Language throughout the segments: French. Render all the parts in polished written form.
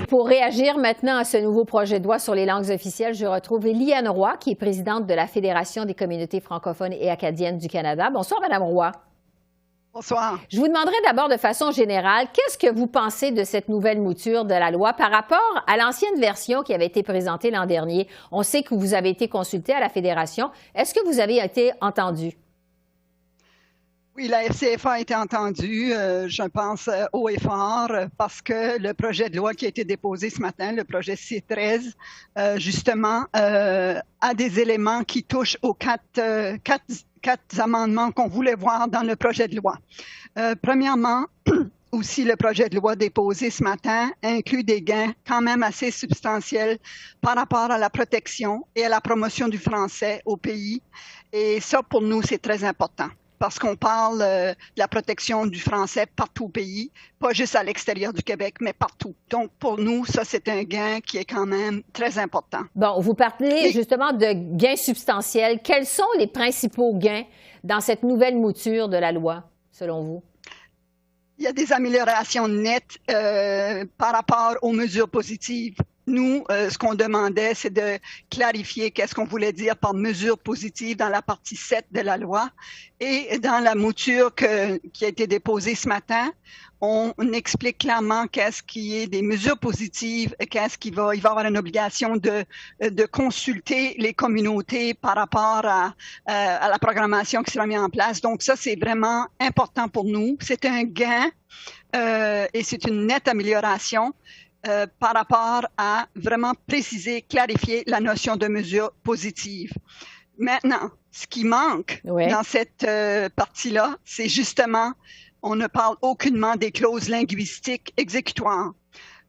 pour réagir maintenant à ce nouveau projet de loi sur les langues officielles, je retrouve Liane Roy, qui est présidente de la Fédération des communautés francophones et acadiennes du Canada. Bonsoir, Madame Roy. Bonsoir. Je vous demanderai d'abord de façon générale, qu'est-ce que vous pensez de cette nouvelle mouture de la loi par rapport à l'ancienne version qui avait été présentée l'an dernier? On sait que vous avez été consulté à la Fédération. Est-ce que vous avez été entendu? Oui, la FCFA a été entendue, je pense, haut et fort, parce que le projet de loi qui a été déposé ce matin, le projet C13, justement, a des éléments qui touchent aux quatre amendements qu'on voulait voir dans le projet de loi. Premièrement, aussi, le projet de loi déposé ce matin inclut des gains quand même assez substantiels par rapport à la protection et à la promotion du français au pays. Et ça, pour nous, c'est très important, parce qu'on parle de la protection du français partout au pays, pas juste à l'extérieur du Québec, mais partout. Donc, pour nous, ça, c'est un gain qui est quand même très important. Bon, vous parlez justement de gains substantiels. Quels sont les principaux gains dans cette nouvelle mouture de la loi, selon vous? Il y a des améliorations nettes par rapport aux mesures positives. Nous, ce qu'on demandait, c'est de clarifier qu'est-ce qu'on voulait dire par mesure positive dans la partie 7 de la loi. Et dans la mouture qui a été déposée ce matin, on explique clairement qu'est-ce qui est des mesures positives, qu'est-ce qui va, il va y avoir une obligation de consulter les communautés par rapport à la programmation qui sera mise en place. Donc ça, c'est vraiment important pour nous. C'est un gain et c'est une nette amélioration par rapport à vraiment préciser, clarifier la notion de mesure positive. Maintenant, ce qui manque dans cette partie-là, c'est justement, on ne parle aucunement des clauses linguistiques exécutoires.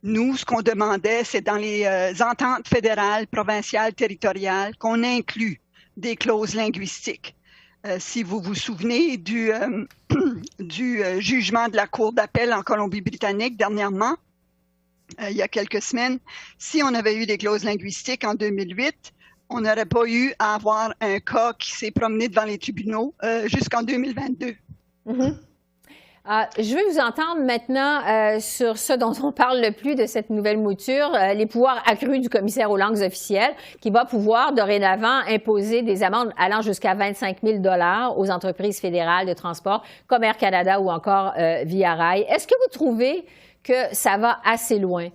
Nous, ce qu'on demandait, c'est dans les ententes fédérales, provinciales, territoriales, qu'on inclut des clauses linguistiques. Si vous vous souvenez du jugement de la Cour d'appel en Colombie-Britannique dernièrement, il y a quelques semaines, si on avait eu des clauses linguistiques en 2008, on n'aurait pas eu à avoir un cas qui s'est promené devant les tribunaux jusqu'en 2022. Mm-hmm. Je veux vous entendre maintenant sur ce dont on parle le plus de cette nouvelle mouture, les pouvoirs accrus du commissaire aux langues officielles, qui va pouvoir dorénavant imposer des amendes allant jusqu'à 25 000 $ aux entreprises fédérales de transport comme Air Canada ou encore Via Rail. Est-ce que vous trouvez que ça va assez loin?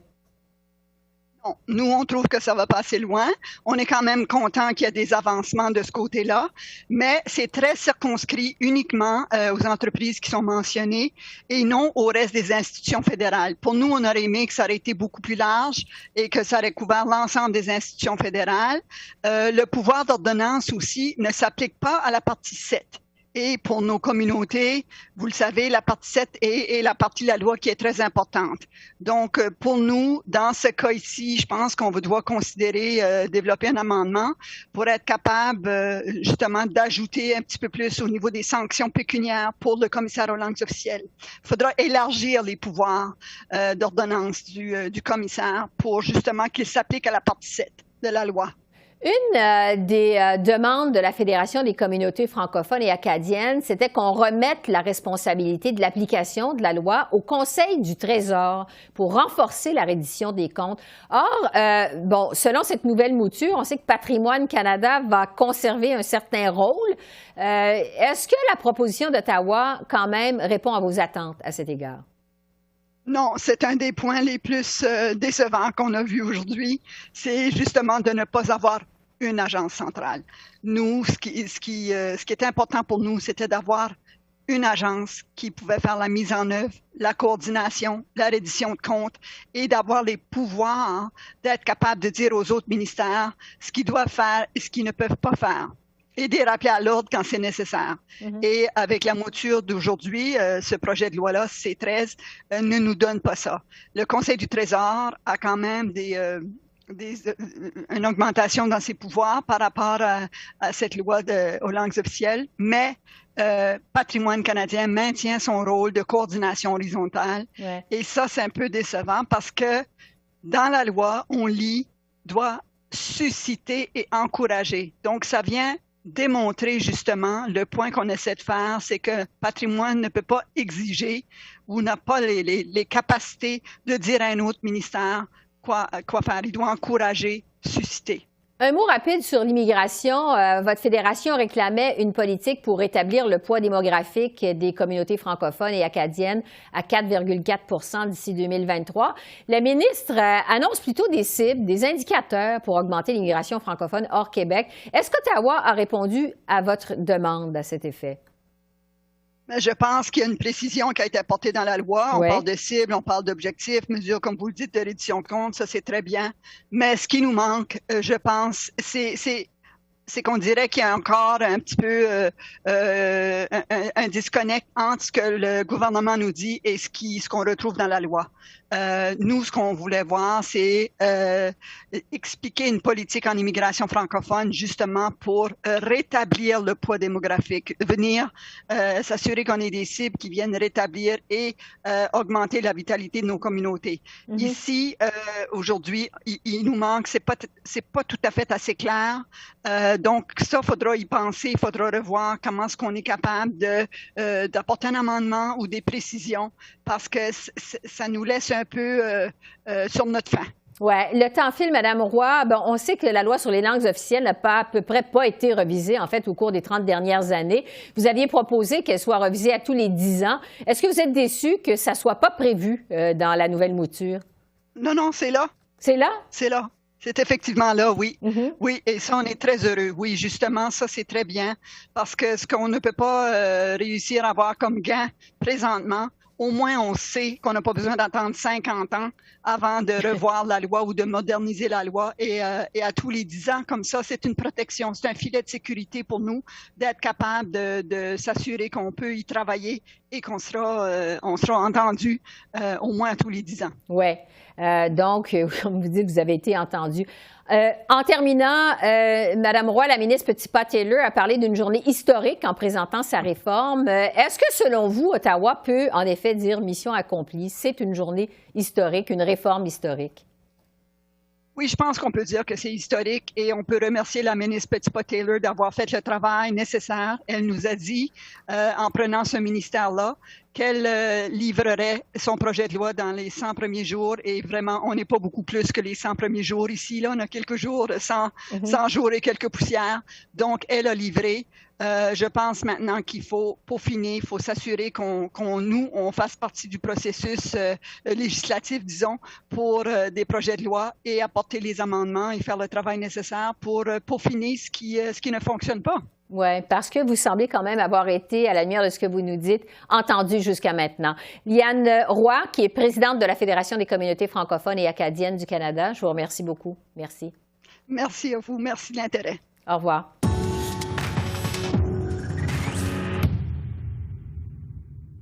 Non, nous, on trouve que ça va pas assez loin. On est quand même content qu'il y ait des avancements de ce côté-là, mais c'est très circonscrit uniquement aux entreprises qui sont mentionnées et non au reste des institutions fédérales. Pour nous, on aurait aimé que ça aurait été beaucoup plus large et que ça aurait couvert l'ensemble des institutions fédérales. Le pouvoir d'ordonnance aussi ne s'applique pas à la partie 7. Et pour nos communautés, vous le savez, la partie 7 est la partie de la loi qui est très importante. Donc, pour nous, dans ce cas ici, je pense qu'on doit considérer développer un amendement pour être capable justement d'ajouter un petit peu plus au niveau des sanctions pécuniaires pour le commissaire aux langues officielles. Il faudra élargir les pouvoirs d'ordonnance du commissaire pour justement qu'il s'applique à la partie 7 de la loi. Une des demandes de la Fédération des communautés francophones et acadiennes, c'était qu'on remette la responsabilité de l'application de la loi au Conseil du Trésor pour renforcer la reddition des comptes. Or, bon, selon cette nouvelle mouture, on sait que Patrimoine Canada va conserver un certain rôle. Est-ce que la proposition d'Ottawa, quand même, répond à vos attentes à cet égard? Non, c'est un des points les plus décevants qu'on a vus aujourd'hui. C'est justement de ne pas avoir une agence centrale. Nous, ce qui est important pour nous, c'était d'avoir une agence qui pouvait faire la mise en œuvre, la coordination, la reddition de comptes et d'avoir les pouvoirs d'être capable de dire aux autres ministères ce qu'ils doivent faire et ce qu'ils ne peuvent pas faire. Et des rappels à l'ordre quand c'est nécessaire. Mm-hmm. Et avec la mouture d'aujourd'hui, ce projet de loi-là, C13, ne nous donne pas ça. Le Conseil du Trésor a quand même une augmentation dans ses pouvoirs par rapport à cette loi aux langues officielles, mais Patrimoine canadien maintient son rôle de coordination horizontale. Ouais. Et ça, c'est un peu décevant parce que dans la loi, on lit « doit susciter et encourager ». Donc, ça vient démontrer justement le point qu'on essaie de faire, c'est que Patrimoine ne peut pas exiger ou n'a pas les capacités de dire à un autre ministère quoi faire. Il doit encourager, susciter. Un mot rapide sur l'immigration. Votre fédération réclamait une politique pour rétablir le poids démographique des communautés francophones et acadiennes à 4,4 d'ici 2023. La ministre annonce plutôt des cibles, des indicateurs pour augmenter l'immigration francophone hors Québec. Est-ce qu'Ottawa a répondu à votre demande à cet effet? Je pense qu'il y a une précision qui a été apportée dans la loi. On parle de cibles, on parle d'objectifs, mesures, comme vous le dites, de reddition de comptes, ça c'est très bien. Mais ce qui nous manque, je pense, c'est qu'on dirait qu'il y a encore un petit peu un disconnect entre ce que le gouvernement nous dit et ce qu'on retrouve dans la loi. Nous, ce qu'on voulait voir, c'est expliquer une politique en immigration francophone justement pour rétablir le poids démographique, venir s'assurer qu'on ait des cibles qui viennent rétablir et augmenter la vitalité de nos communautés. Ici, aujourd'hui, il nous manque, c'est pas tout à fait assez clair. Donc, ça, il faudra y penser, il faudra revoir comment est-ce qu'on est capable d'apporter un amendement ou des précisions parce que ça nous laisse un peu sur notre faim. Oui, le temps file, Mme Roy. Bon, on sait que la loi sur les langues officielles n'a à peu près pas été revisée, en fait, au cours des 30 dernières années. Vous aviez proposé qu'elle soit revisée à tous les 10 ans. Est-ce que vous êtes déçu que ça ne soit pas prévu dans la nouvelle mouture? Non, c'est là. C'est là? C'est là. C'est effectivement là, oui. Oui, et ça, on est très heureux. Oui, justement, ça, c'est très bien parce que ce qu'on ne peut pas réussir à avoir comme gain présentement, au moins on sait qu'on n'a pas besoin d'attendre 50 ans avant de revoir la loi ou de moderniser la loi. Et à tous les 10 ans, comme ça, c'est une protection, c'est un filet de sécurité pour nous d'être capable de s'assurer qu'on peut y travailler et qu'on sera entendu au moins à tous les 10 ans. Oui. Donc, comme vous dites, vous avez été entendu. En terminant, Mme Roy, la ministre Petitpas-Taylor a parlé d'une journée historique en présentant sa réforme. Est-ce que, selon vous, Ottawa peut en effet dire mission accomplie? C'est une journée historique, une réforme historique? Oui, je pense qu'on peut dire que c'est historique et on peut remercier la ministre Petitpas-Taylor d'avoir fait le travail nécessaire. Elle nous a dit, en prenant ce ministère-là, qu'elle livrerait son projet de loi dans les 100 premiers jours. Et vraiment, on n'est pas beaucoup plus que les 100 premiers jours ici. Là, on a quelques jours, 100 jours et quelques poussières. Donc, elle a livré. Je pense maintenant qu'il faut peaufiner, il faut s'assurer qu'on fasse partie du processus législatif, disons, pour des projets de loi et apporter les amendements et faire le travail nécessaire pour peaufiner ce qui ne fonctionne pas. Oui, parce que vous semblez quand même avoir été, à la lumière de ce que vous nous dites, entendu jusqu'à maintenant. Liane Roy, qui est présidente de la Fédération des communautés francophones et acadiennes du Canada, je vous remercie beaucoup. Merci. Merci à vous. Merci de l'intérêt. Au revoir.